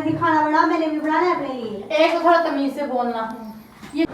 थी खाना बना, मैंने भी बनाना है अपने लिए। एक तो थोड़ा तमीज से बोलना। ये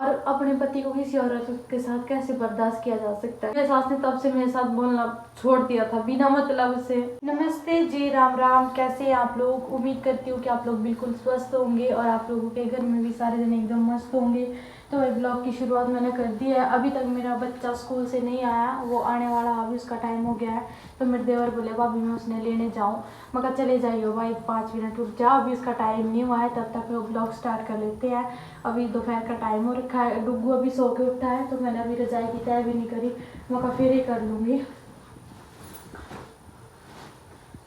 और अपने पति को किसी औरत के साथ कैसे बर्दाश्त किया जा सकता है। मेरे सास ने तब से मेरे साथ बोलना छोड़ दिया था बिना मतलब से। नमस्ते जी, राम राम, कैसे हैं आप लोग। उम्मीद करती हूँ कि आप लोग बिल्कुल स्वस्थ होंगे और आप लोगों के घर में भी सारे दिन एकदम मस्त होंगे। तो मेरे ब्लॉग की शुरुआत मैंने कर दी है। अभी तक मेरा बच्चा स्कूल से नहीं आया, वो आने वाला, अभी उसका टाइम हो गया है। तो मेरे देवर बोले भाभी मैं उसने लेने जाऊँ। मैं कहा चले जाइए भाई, 5 मिनट रुक जाओ, अभी उसका टाइम नहीं हुआ है, तब तक वो ब्लॉग स्टार्ट कर लेते हैं। अभी दोपहर का टाइम हो रखा है, डुग्गू अभी सो के उठा है, तो मैंने अभी रजाई की तय भी नहीं करी। मैं कहा फिर ही कर लूँगी।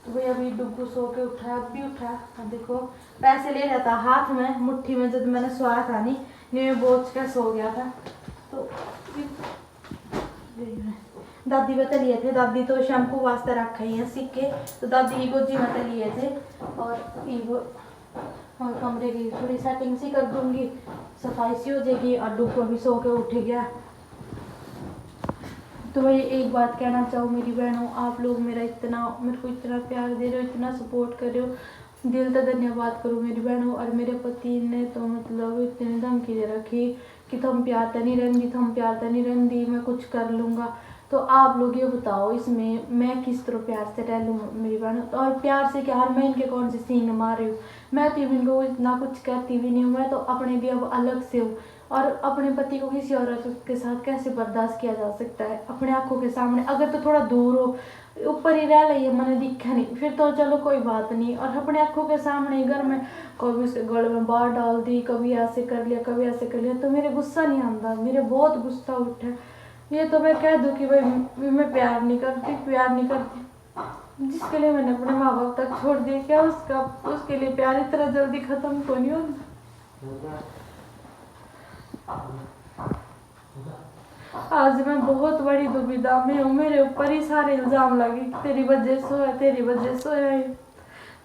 तो भाई अभी डुग्गू सो के उठा है, अब भी उठा है। अब देखो पैसे ले रहा था हाथ में, मुट्ठी में, जब मैंने सोया था नहीं मैं बोझ के सो गया था। तो दादी बता लिए थे, दादी तो शैम्पू वास्ते रखा ही है सिक्के, तो दादी की गोजी में लिए थे। और कमरे की थोड़ी सेटिंग सी कर दूंगी, सफाई सी हो जाएगी। और डुग्गू अभी सो के उठ गया। तो भाई एक बात कहना चाहूँ मेरी बहनों, आप लोग मेरे को इतना प्यार दे रहे हो, इतना सपोर्ट कर रहे हो, दिल से धन्यवाद करो मेरी बहनों। और मेरे पति ने तो मतलब इतनी धमकी दे रखी कि तुम प्यार तो नहीं रहंदी, मैं कुछ कर लूँगा। तो आप लोग ये बताओ इसमें मैं किस तरह प्यार से रह लूँ मेरी बहनों। तो और प्यार से क्या, मैं इनके कौन से सींग मार रही हूँ, मैं तो इनको इतना कुछ कहती भी नहीं हूँ। मैं तो अपने लिए अब अलग से हूँ। और अपने पति को किसी औरत के साथ कैसे बर्दाश्त किया जा सकता है अपने आंखों के सामने। अगर तो थोड़ा दूर हो, ऊपर ही रह रही है, मैंने दिखा नहीं, फिर तो चलो कोई बात नहीं। और अपने आंखों के सामने घर में कभी उसके गले में बात डाल दी, कभी ऐसे कर लिया, कभी ऐसे कर लिया, तो मेरे गुस्सा नहीं आता, मेरे बहुत गुस्सा उठा। ये तो मैं कह दूँ कि भाई मैं प्यार नहीं करती। जिसके लिए मैंने अपने माँ बाप तक छोड़ दिया, क्या उसके लिए प्यार इतना जल्दी खत्म तो नहीं होता। आज मैं बहुत बड़ी दुविधा में हूँ, मेरे ऊपर ही सारे इल्जाम लगे, तेरी वजह से है।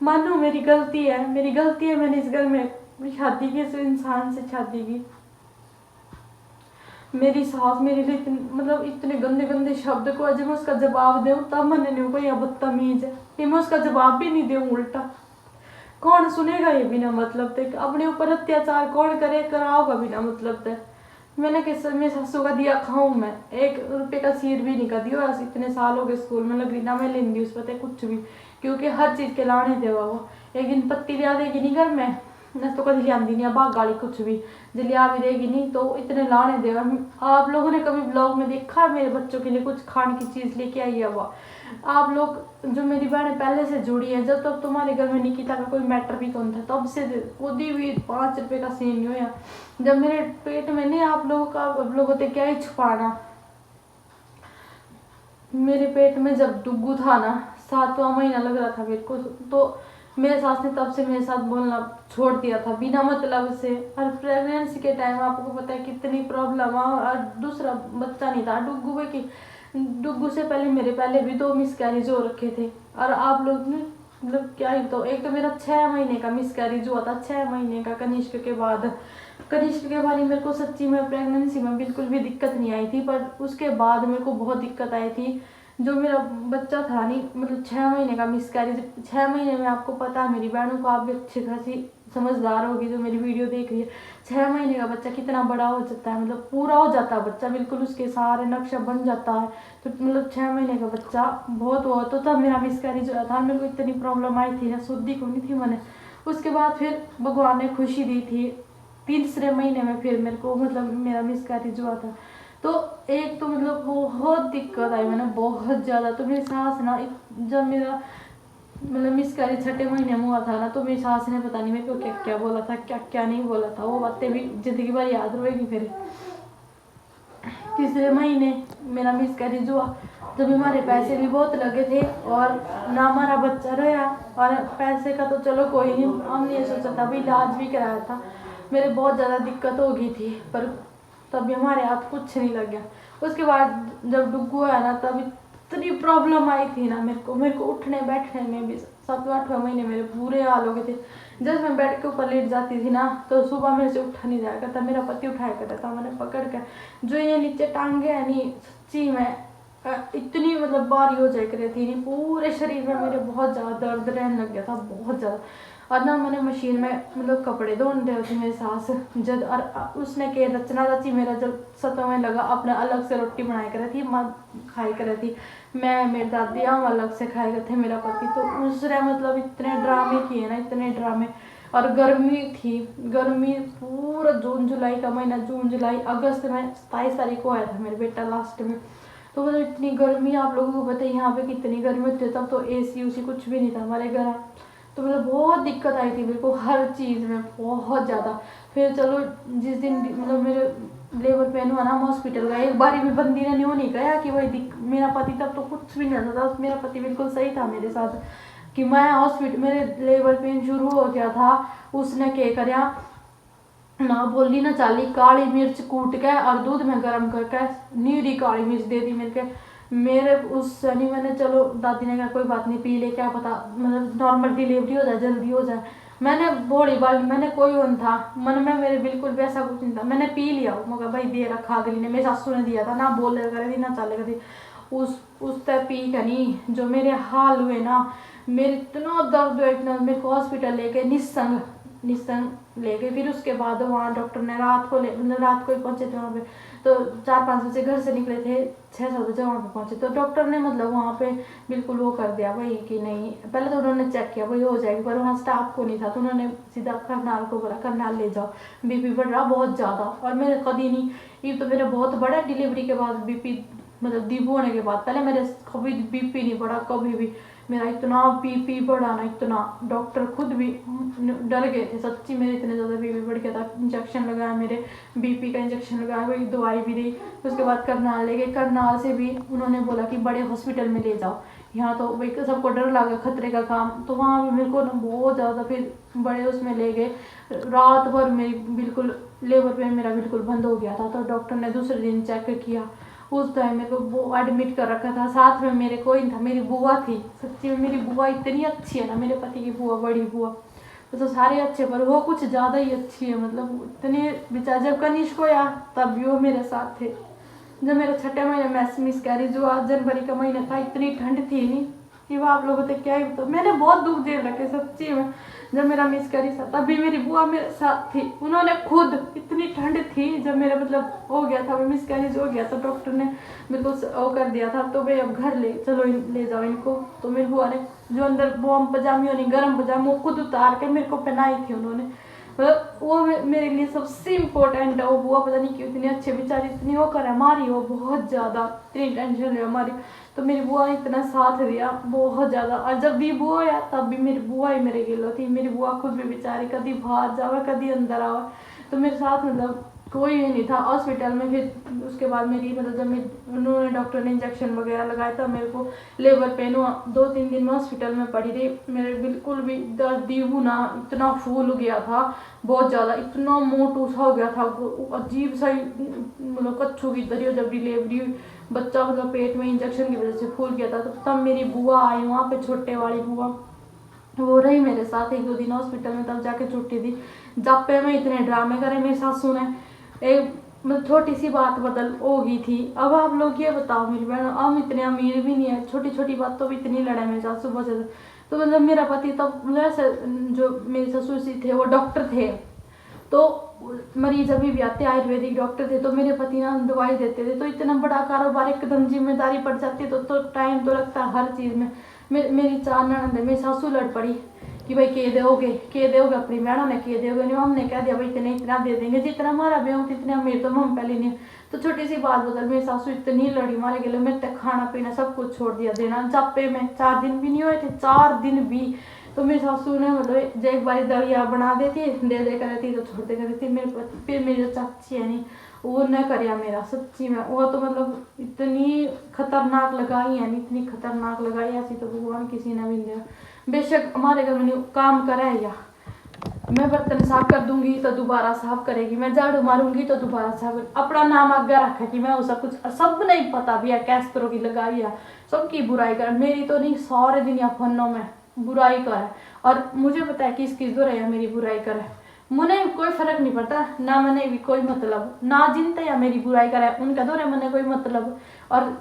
मानो मेरी गलती है, मैंने इस घर में शादी की, इस इंसान से शादी की। मेरी सास मेरे लिए इतने गंदे गंदे शब्द को आज मैं उसका जवाब दूँ तब मैंने नहीं कोई बदतमीज है, ये मैं उसका जवाब भी नहीं दूँ उल्टा। कौन सुनेगा ये बिना मतलब तक, अपने ऊपर अत्याचार कौन कराओगा बिना मतलब तक। मैंने किस मेरे ससु का दिया खाऊं, मैं 1 रुपये का सीट भी नहीं कर दिया। इतने साल हो गए स्कूल में लगी ना, मैं लेंदी उस पता कुछ भी, क्योंकि हर चीज़ के लाने थे वो। एक दिन पत्ती लिया देगी नहीं घर में, न तो कभी लियांदी नहीं, बाग गाली कुछ भी जो लिया भी देगी नहीं, तो इतने लाने दे। आप लोगों ने कभी ब्लॉग में देखा मेरे बच्चों के लिए कुछ खाने की चीज़ लेके आई है वो। आप लोग जो मेरी बहनें पहले से जुड़ी है, जब तक तुम्हारे घर में निकिता का कोई मैटर भी कौन था, तब से खुदी भी 5 रुपये का सीन नहीं हुआ। जब मेरे पेट में नहीं, आप लोगों ने क्या ही छुपाना। मेरे पेट में जब डुग्गू था ना, 7वां महीना लग रहा था मेरे को, तो मेरे सास ने तब से मेरे साथ बोलना छोड़ दिया था बिना मतलब से। और प्रेगनेंसी के टाइम आपको पता है कितनी प्रॉब्लम, और दूसरा बच्चा नहीं था डुग्गू से पहले मेरे पहले भी 2 मिसकैरेज हो रखे थे। और आप लोग ने क्या ही तो, एक तो मेरा 6 महीने का मिसकैरेज हुआ था, 6 महीने का कनिष्क के बाद मेरे को सच्ची में प्रेगनेंसी में बिल्कुल भी दिक्कत नहीं आई थी, पर उसके बाद मेरे को बहुत दिक्कत आई थी। जो मेरा बच्चा था नहीं 6 महीने का मिसकैरेज, 6 महीने में आपको पता है मेरी बहनों को, आप भी अच्छी खासी समझदार होगी जो मेरी वीडियो देख रही है, 6 महीने का बच्चा कितना बड़ा हो जाता है, पूरा हो जाता है बच्चा, बिल्कुल उसके सारे नक्शा बन जाता है। तो 6 महीने का बच्चा बहुत हुआ, तो तब मेरा मिसकैरेज हुआ था, मेरे को इतनी प्रॉब्लम आई थी, शुद्धि को नहीं थी मैंने। उसके बाद फिर भगवान ने खुशी दी थी, 3 महीने में फिर मेरे को मेरा मिसकैरेज हुआ था। तो एक तो बहुत दिक्कत आई मैंने, बहुत ज़्यादा। तो मेरी सास ना, जब मेरा मिसकैरेज 6 महीने में हुआ था ना, तो मेरी सास ने पता नहीं मेरे को क्या क्या बोला था, क्या क्या नहीं बोला था, वो बातें भी जिंदगी भर याद रहेगी। फिर 3 महीने मेरा मिसकैरेज हुआ, जब हमारे पैसे भी बहुत लगे थे और ना हमारा बच्चा रहा। और पैसे का तो चलो कोई नहीं, हमने ये सोचा था, भी इलाज भी कराया था, मेरे बहुत ज़्यादा दिक्कत हो गई थी, पर तभी हमारे हाथ कुछ नहीं लग गया। उसके बाद जब डुग्गू आया ना, तब इतनी प्रॉब्लम आई थी ना मेरे को उठने बैठने में भी। 7वां-8वां महीने मेरे बुरे हाल हो गए थे। जब मैं बेड के ऊपर लेट जाती थी ना, तो सुबह मेरे से उठा नहीं जाया करता, मेरा पति उठाया करता था। मैंने पकड़ कर जो ये नीचे टांगे है नहीं, सच्ची में इतनी मतलब भारी हो जाए कर थी नहीं, पूरे शरीर में मेरे बहुत ज़्यादा दर्द रहने लग गया था, बहुत ज़्यादा। और ना मैंने मशीन में मतलब कपड़े धोने रहे थी मेरी सास जब, और उसने के रचना रची मेरा जब सतों में लगा अपना अलग से रोटी बनाई कर थी, माँ खाई कर थी, मैं मेरी दादी हम अलग से खाए गए थे मेरा पति। तो उसने मतलब इतने ड्रामे किए ना, इतने ड्रामे। और गर्मी थी, गर्मी पूरा जून जुलाई का महीना, जून जुलाई अगस्त में 27 तारीख को आया था मेरे बेटा लास्ट में। तो मतलब इतनी गर्मी, आप लोगों को पता है यहाँ पे कितनी गर्मी होती है, तब तो एसी उसी कुछ भी नहीं था हमारे घर। तो मतलब बहुत दिक्कत आई थी मेरे को हर चीज़ में, बहुत ज़्यादा। फिर चलो जिस दिन मतलब मेरे लेबर पेन हुआ ना, हम हॉस्पिटल गए, एक बारी भी बंदी ने नहीं कहा कि भाई मेरा पति तब तो कुछ भी नहीं था, मेरा पति बिल्कुल सही था मेरे साथ। कि मैं हॉस्पिटल, मेरे लेबर पेन शुरू हो गया था, उसने क्या कराया ना बोली ना चाली, काली मिर्च कूट के और दूध में गर्म करके नीरी काली मिर्च दे दी मेरे उस शनि। मैंने चलो दादी ने कहा कोई बात नहीं पी ले, क्या पता मतलब नॉर्मल डिलीवरी हो जाए, जल्दी हो जाए। मैंने बोली बाल, मैंने कोई वन था मन में मेरे, बिल्कुल भी ऐसा कुछ नहीं था, मैंने पी लिया। मगर भाई दे रखा अगली ने, मेरी सासू ने दिया था ना, बोले करे थी ना चाले थी उस तय पी का नहीं, जो मेरे हाल हुए ना, मेरे इतना दर्द हुआ, इतना। मेरे को हॉस्पिटल लेके निस्संग ले गए। फिर उसके बाद वहाँ डॉक्टर ने रात को रात को ही पहुँचे थे वहाँ पे, तो 4-5 बजे घर से निकले थे, 6-7 बजे वहाँ पे पहुँचे। तो डॉक्टर ने मतलब वहाँ पे बिल्कुल वो कर दिया भाई कि नहीं, पहले तो उन्होंने चेक किया भाई हो जाएगी, पर वहाँ स्टाफ को नहीं था, तो उन्होंने सीधा करनाल को बोला करनाल ले जाओ, बीपी बढ़ रहा बहुत ज़्यादा। और मेरे कभी नहीं, ये तो मेरा बहुत बड़ा डिलीवरी के बाद बीपी, मतलब दीबू होने के बाद, पहले मेरे कभी बीपी नहीं बढ़ा कभी भी। मेरा इतना बीपी बढ़ा ना, इतना डॉक्टर खुद भी डर गए थे सच्ची, मेरे इतने ज़्यादा बीपी बढ़ गया था। इंजेक्शन लगाया, मेरे बीपी का इंजेक्शन लगाया, वही दवाई भी दी। उसके बाद करनाल ले गए, करनाल से भी उन्होंने बोला कि बड़े हॉस्पिटल में ले जाओ, यहाँ तो भाई सबको डर लगा खतरे का काम, तो वहाँ भी मेरे को ना बहुत ज़्यादा, फिर बड़े उसमें ले गए। रात भर मेरी बिल्कुल लेबर पेन मेरा बिल्कुल बंद हो गया था। तो डॉक्टर ने दूसरे दिन चेक किया, उस टाइम मेरे को वो एडमिट कर रखा था, साथ में मेरे कोई नहीं था, मेरी बुआ थी। सच्ची में मेरी बुआ इतनी अच्छी है ना, मेरे पति की बुआ, बड़ी बुआ, तो सारे अच्छे, पर वो कुछ ज़्यादा ही अच्छी है, मतलब इतने बेचारे। जब कनिष्क हुआ तब भी वो मेरे साथ थे। जब मेरा 6ठे महीने में मिसकैरेज हुआ, जनवरी का महीना था, इतनी ठंड थी नहीं कि वो आप लोगों तक क्या ही, तो मैंने बहुत दुख झेल रखे सच्ची में। जब मेरा मिसकैरेज था तब भी मेरी बुआ मेरे साथ थी, उन्होंने खुद, इतनी ठंड थी जब मेरा मतलब हो गया था, मिसकैरेज हो गया, तो डॉक्टर ने मेरे को वो कर दिया था, तो भाई अब घर ले चलो, ले जाओ इनको। तो मेरी बुआ ने जो अंदर वो पजामी होनी, गर्म पजामी, वो खुद उतार के मेरे को पहनाई थी उन्होंने। मतलब वो मेरे लिए सबसे इम्पोर्टेंट है वो बुआ, पता नहीं क्यों इतनी अच्छी बेचारी, इतनी वो करे हमारी, वो बहुत ज़्यादा इतनी टेंशन है हमारी। तो मेरी बुआ ने इतना साथ दिया बहुत ज़्यादा। और जब भी बुआ आया तब भी मेरी बुआ ही मेरे गिलो थी। मेरी बुआ खुद भी बेचारी कभी बाहर जावे कभी अंदर आवे, तो मेरे साथ मतलब कोई भी नहीं था हॉस्पिटल में। फिर उसके बाद मेरी मतलब जब उन्होंने डॉक्टर ने इंजेक्शन वगैरह लगाया था, मेरे को लेबर पेन हुआ, 2-3 दिन में हॉस्पिटल में पड़ी रही। मेरे बिल्कुल भी दीबू ना इतना फूल गया था बहुत ज़्यादा, इतना मोटू सा हो गया था, अजीब सा ही, मतलब कच्छू की तरह। जब डिलीवरी हुई बच्चा मतलब पेट में इंजेक्शन की वजह से फूल गया था, तो तब मेरी बुआ आई वहाँ पे, छोटे वाली बुआ, वो रही मेरे साथ 1-2 दिन हॉस्पिटल में, तब जाके छुट्टी दी। जापे में इतने ड्रामे करे मेरी सासू ने, एक मतलब छोटी सी बात बदल हो गई थी। अब आप लोग ये बताओ मेरी बहन, हम इतने अमीर भी नहीं है, छोटी छोटी बातों भी इतनी लड़ाई मेरे साथ सुबह से। तो मतलब मेरा पति तब मतलब ऐसे, जो मेरे ससुर जी थे वो डॉक्टर थे, तो मरीज अभी भी आते, आयुर्वेदिक डॉक्टर थे, तो मेरे पति ना दवाई देते थे। तो इतना बड़ा कारोबार, एकदम जिम्मेदारी पड़ जाती है, तो टाइम तो लगता है हर चीज़ में। मेरी 4 ननद है, मेरी सासू लड़ पड़ी कि भाई के दोगे अपनी मैडम ने, के दोगे नहीं। हमने कह दिया भाई इतना दे देंगे, जितना हमारा ब्याह इतने अमीर तो हम पहले नहीं। तो छोटी सी बात बदल, मेरी सासू इतनी लड़ी मारे गले, मैं तक खाना पीना सब कुछ छोड़ दिया देना। जापे में 4 दिन भी नहीं हुए थे, 4 दिन भी। तो मेरी सासू ने मतलब जब एक बार दलिया बना देती, दे कर देती, तो छोड़ दे कर देती। मेरे पति फिर मेरी जो चाची है नहीं, वो न कराया मेरा सच्ची में। वो तो मतलब इतनी खतरनाक लगाई है, इतनी खतरनाक लगाई ऐसी तो भगवान किसी ने भी नहीं दिया। बेशक हमारे घर में काम करा है, या मैं बर्तन साफ कर दूंगी तो दोबारा साफ करेगी, मैं झाड़ू मारूंगी तो दोबारा साफ, अपना नाम आगे रखा कि मैं उसका कुछ, सब नहीं पता भी है कैस तरह की लगाई है, सबकी बुराई कर, मेरी तो नहीं, सारे दिन या फनों में बुराई कर। और मुझे पता है किस किस दो रहे मेरी बुराई करे, मुझे कोई फर्क नहीं पड़ता ना, मैंने भी कोई मतलब ना, जिनते या मेरी बुराई करे उनका दो रहे, मैंने कोई मतलब। और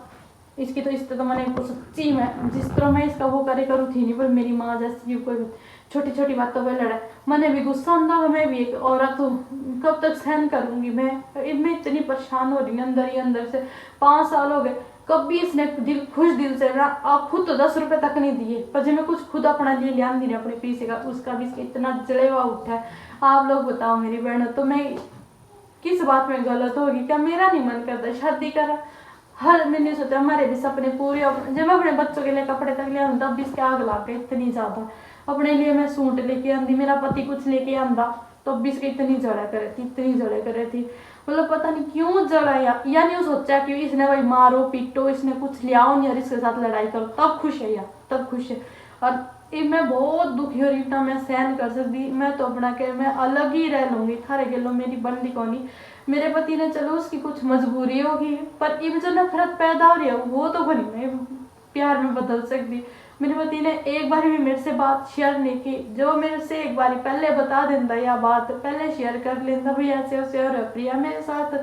इसकी तो इससे तो मैंने सच्ची में जिस तरह मैं इसका वो करे करूँ थी नहीं, पर मेरी माँ जैसी कोई छोटी छोटी बातों पे लड़ा। मैंने भी गुस्सा आंदा, मैं भी एक औरत हूँ, कब तक सहन करूंगी मैं इतनी परेशान हो रही हूँ अंदर ही अंदर से। 5 साल हो गए, कभी इसने खुश दिल से ना, आप खुद तो 10 रुपए तक नहीं दिए, पर जब मैं कुछ खुद अपना लिए लिया दी अपने पीछे का, उसका भी इतना जलेवा उठा है। आप लोग बताओ मेरी बहनों, तो मैं किस बात में गलत होगी? क्या मेरा नहीं मन करता शादी करा? हर मैंने सोचा हमारे भी सपने पूरे, जब मैं अपने बच्चों के लिए कपड़े तक ले आऊँ तब भी इसके आग ला के इतनी ज्यादा। अपने लिए मैं सूट लेके आंदी, मेरा पति कुछ लेके आंदा तो भी इसकी इतनी जड़ा करे थी, इतनी जड़े करे थी। मतलब पता नहीं क्यों जड़ा, या नहीं सोचा कि इसने भाई मारो पीटो, इसने कुछ ले आओ नहीं और इसके साथ लड़ाई करो तब खुश है, यार तब खुश है। और मैं बहुत दुखी हो रही ना, मैं सहन कर सकती, मैं तो अपना के मैं अलग ही रह लूंगी, थारे गेलो मेरी बंदी कोनी। मेरे पति ने चलो उसकी कुछ मजबूरी होगी, पर ये जो नफरत पैदा हो रही है वो तो बनी मैं प्यार में बदल सकती। मेरे पति ने एक बार भी मेरे से बात शेयर नहीं की, जो मेरे से एक बार पहले बता देता या बात पहले शेयर कर लेता भाई ऐसे ऐसे और प्रिया मेरे साथ,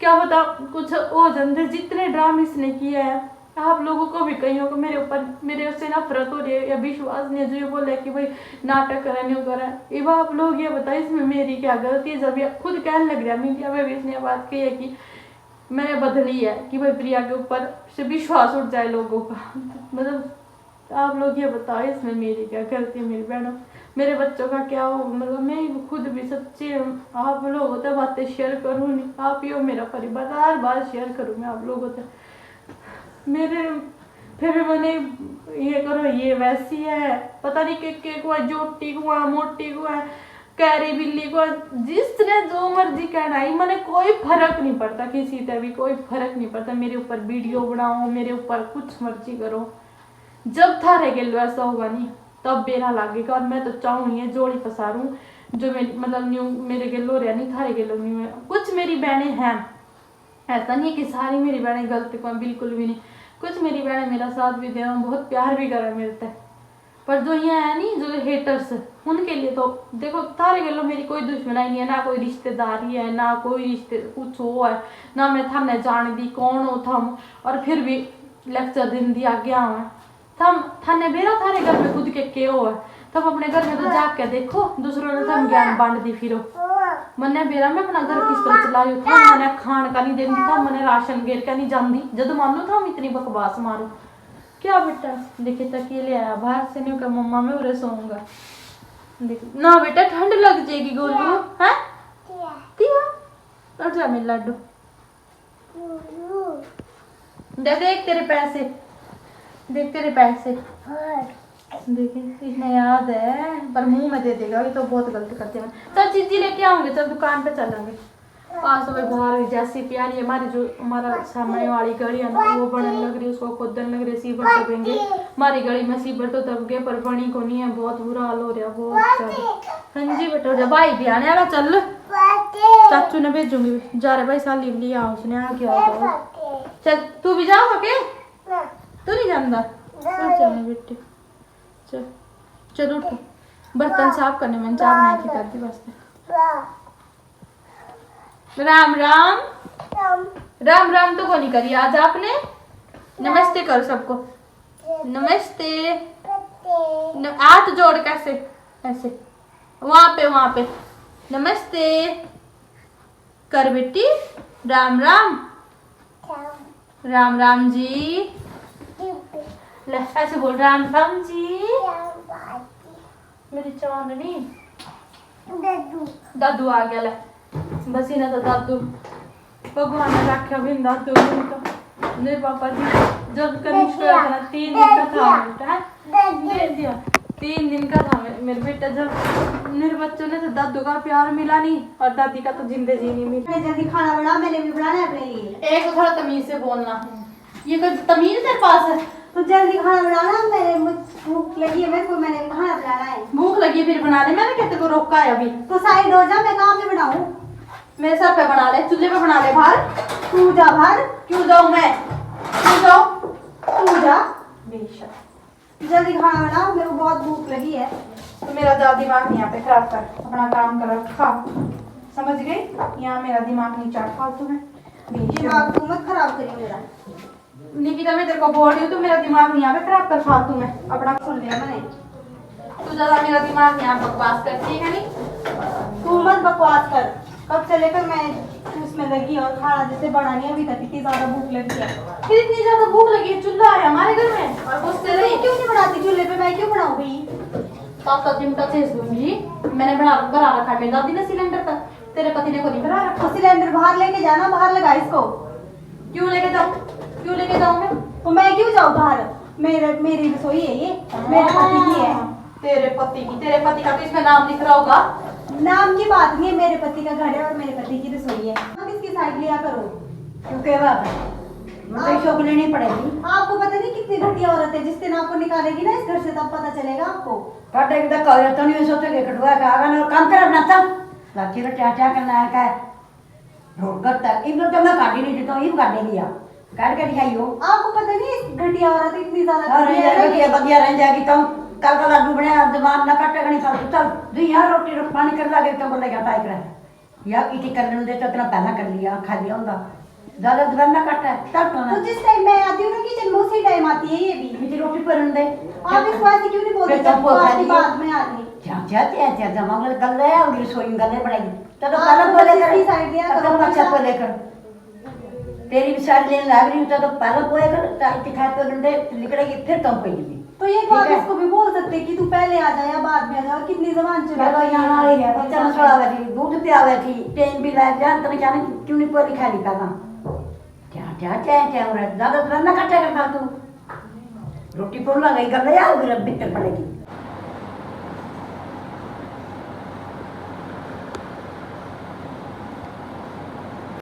क्या बता कुछ हो जाते। जितने ड्रामे इसने किए हैं, आप लोगों को भी कहीं को मेरे ऊपर मेरे से नफरत हो रही है या विश्वास नहीं है, जो ये बोले कि भाई नाटक करें नहीं करें। अब आप लोग ये बताइए इसमें मेरी क्या गलती है? जब ये खुद कहने लग रहा मीडिया में भी इसने बात की है कि मैंने बदली है कि भाई प्रिया के ऊपर से विश्वास उठ जाए लोगों का। मतलब आप लोग ये बताओ इसमें मेरी क्या गलती है? मेरी बहनों मेरे बच्चों का क्या हो? मतलब मैं खुद भी सच्ची आप लोगों से बातें शेयर करूँ नहीं, आप ही हो मेरा परिवार, हर बार शेयर करूँ मैं आप लोगों से। मेरे फिर भी मैंने ये करो ये वैसी है, पता नहीं के को जोटी को मोटी को है, कैरी बिल्ली को, जिसने जो मर्जी कहना है, मैंने कोई फर्क नहीं पड़ता, किसी से भी कोई फर्क नहीं पड़ता। मेरे ऊपर वीडियो बनाओ, मेरे ऊपर कुछ मर्जी करो, जब थारे गेलो ऐसा होगा नहीं तब बेरा लागेगा। और मैं तो चाहूँ ये जोड़ी पसारूं जो मतलब न्यू मेरे गेलो रहा नहीं, थारे गेलो न्यू है। कुछ मेरी बहनें हैं, ऐसा नहीं है कि सारी मेरी बहनें गलत को, बिल्कुल भी नहीं। कुछ मेरी बहनें मेरा साथ भी दे, बहुत प्यार भी कर मिलता है, पर जो ये है नहीं जो हेटर्स, उनके लिए तो देखो थारे गेलो मेरी कोई दुश्मनाई नहीं है, ना कोई रिश्तेदारी है, ना कोई रिश्ते कुछ हो है, ना मैं थाने जान दी कौन हो थम, और फिर भी लेक्चर दिन दिया गया हूँ थम थाने बेरा थारे घर में खुद के हो है, तब अपने घर में तो जाके देखो दूसरों ने थम ज्ञान बांट दी फिरो। मैंने बेरा में अपना घर किस तरह चला रही था, मैंने खान का नहीं देती था, मैंने राशन घेर का नहीं जानती, जब मानो था हम इतनी बकवास मारो क्या बेटा। देखिए तकिए ले आया बाहर से, नहीं का मम्मा मैं उरे सोऊंगा। देखो ना बेटा ठंड लग जाएगी गोलू है तिया, उठ जा मेरे लड्डू। देख तेरे पैसे, देख तेरे पैसे, देखिए इन्हें याद है पर मुंह में दे देगा, ये तो बहुत गलत करते हैं। चल चीजी लेके आऊंगे, चल दुकान पे चलेंगे। आज तो भाई बाहर जैसी प्यारी हमारी जो हमारा सामने वाली गली है ना वो बनने लग रही है, उसको खोदने लग रही है, सीबर दबेंगे हमारी गली में, सीबर तो दब गए पर बनी को नहीं है, बहुत बुरा हाल हो रहा बहुत ज्यादा। हाँ जी बेटा जा, भाई भी आने वाला, चल चाचू ने भेजूंगी, जा रहे भाई साली लिया उसने आ गया। चल तू भी जाओ के, तू नहीं जानता? चल बेटे चल चल उठ, बर्तन साफ करने में चाय बनाई थी दादी वास्ते। राम राम राम राम तो को नहीं करी आज आपने, नमस्ते करो सबको, नमस्ते हाथ जोड़ कैसे ऐसे, वहां पे नमस्ते कर बेटी, राम राम राम राम जी, ले ऐसे बोल राम राम जी मेरी चांदनी। दादू आ गया, ले बस इन्हें तो दादू भगवान ने रखा भी दादू मेरे पापा जी जब कनिष्ठ 3 दिन का था बेटा, 3 दिन का था मेरे बेटा, जब मेरे बच्चों ने तो दादू का प्यार मिला नहीं और दादी का तो जिंदगी नहीं मिली। जल्दी खाना बना, मैंने भी बनाना है अपने लिए। एक थोड़ा तमीज से बोलना, ये कोई तमीज तेरे पास है? तो जल्दी खाना बनाना, मेरे भूख लगी है, मेरे को मैंने भी खाना बनाना है। भूख लगी फिर बना ले, मैंने कहते को रोका है अभी। तो साइड हो जा, मैं काम में बनाऊं। मेरे सर पे बना ले, चूल्हे पे बना ले, बाहर तू जा बाहर। क्यों जाऊं मैं? क्यों जाऊं? तू जा बेशक। जल्दी खाना बनाओ, मेरे को बहुत भूख लगी है। तो मेरा ज्यादा दिमाग नहीं यहाँ पे खराब कर, अपना काम कर खा, समझ गई? यहाँ मेरा दिमाग नहीं चाट फालतू में, दिमाग तू मत खराब करिए मेरा। निकिता मैं तेरे को बोल रही हूँ, तू मेरा दिमाग नहीं आवे खराब कर फालतू में अपना। सुन लिया मैंने। तू ज्यादा मेरा दिमाग नहीं आप बकवास करती है नहीं। तू मत बकवास कर। कब से लेकर मैं उसमें लगी और खाना जैसे बना नहीं अभी तक, इतनी ज्यादा भूख लगी है। फिर इतनी ज्यादा भूख लगी है, चूल्हा है हमारे घर में और गुस्से रही। क्यों नहीं बनाती चूल्हे पे? मैं क्यों बनाऊँ भाई? तो चिमटा से दूंगी। मैंने भरा रखा है मेरी दादी ने सिलेंडर तक, तेरे पति ने को नहीं भरा रखा। तो सिलेंडर बाहर लेके जाना, बाहर लगा इसको। क्यों लेके जाऊँ? क्यों लेके जाऊँ मैं? तो मैं क्यों जाऊँ बाहर? मेरी रसोई है ये, मेरे पति की है। तेरे पति का तो इसमें नाम लिख रहा होगा। नाम की बात नहीं है, मेरे पति का घर है और मेरे पति की रसोई है। आप किसकी साइड लिया करो? क्योंकि बात है मुझे शौक लेनी पड़ेगी। आपको पता नहीं कितनी घटिया औरत है, जिस दिन आपको निकालेगी ना इस घर से तब पता चलेगा आपको। काटे की तक कहो तो नहीं सोचे के कटवा का आगा ना काम कर अपना तब लाठी का चाचा करना है का रोड करता इन लोग तो मैं काटी नहीं देता हूं, ये काट देगी आप काट के दिखाइयो। आपको पता नहीं इस घटिया औरत इतनी ज्यादा और घटिया है ये बढ़िया रह जाएगी तो कल का लड्डू बने दिमाग ना काटेगा नहीं फालतू चल दो यहाँ रोटी रोट पानी कर लागे तो बोलेगा टाइप रहा या इटी कर लेने तो इतना पहला कर लिया खा लिया होगा ज्यादा दिमाग ना काटा है तब तो तो जिस टाइम मैं आती हूँ ना किचन में उसी टाइम आती है ये भी। मुझे रोटी पर दे आप इसको ऐसे क्यों नहीं बोलते जब वो आपकी बाद में आ गई? क्या जमा गल रहा है और रसोई में गले बढ़ाई तो आप पहले तो बोले बस कर इसकी साइड लिया करो तो बच्चा हमेशा। को लेकर तेरी भी साइड लेने लग रही हूँ तो पहले बोले कर ताकि खा पे डंडे निकलेगी फिर तुम पेगी तो ये बात इसको भी बोल सकते कि तू पहले आ जा या बाद में आ जा। कितनी जबान चलो यहाँ आ रही है बच्चा में सोड़ा थी दूध पियावे थी ट्रेन भी लाए जान तो जाने क्यों नहीं पूरी खाली करना क्या हो रहा है ज्यादा तो ना काटा कर तू रोटी पर लगा गई कर ले आओ फिर भीतर पड़ेगी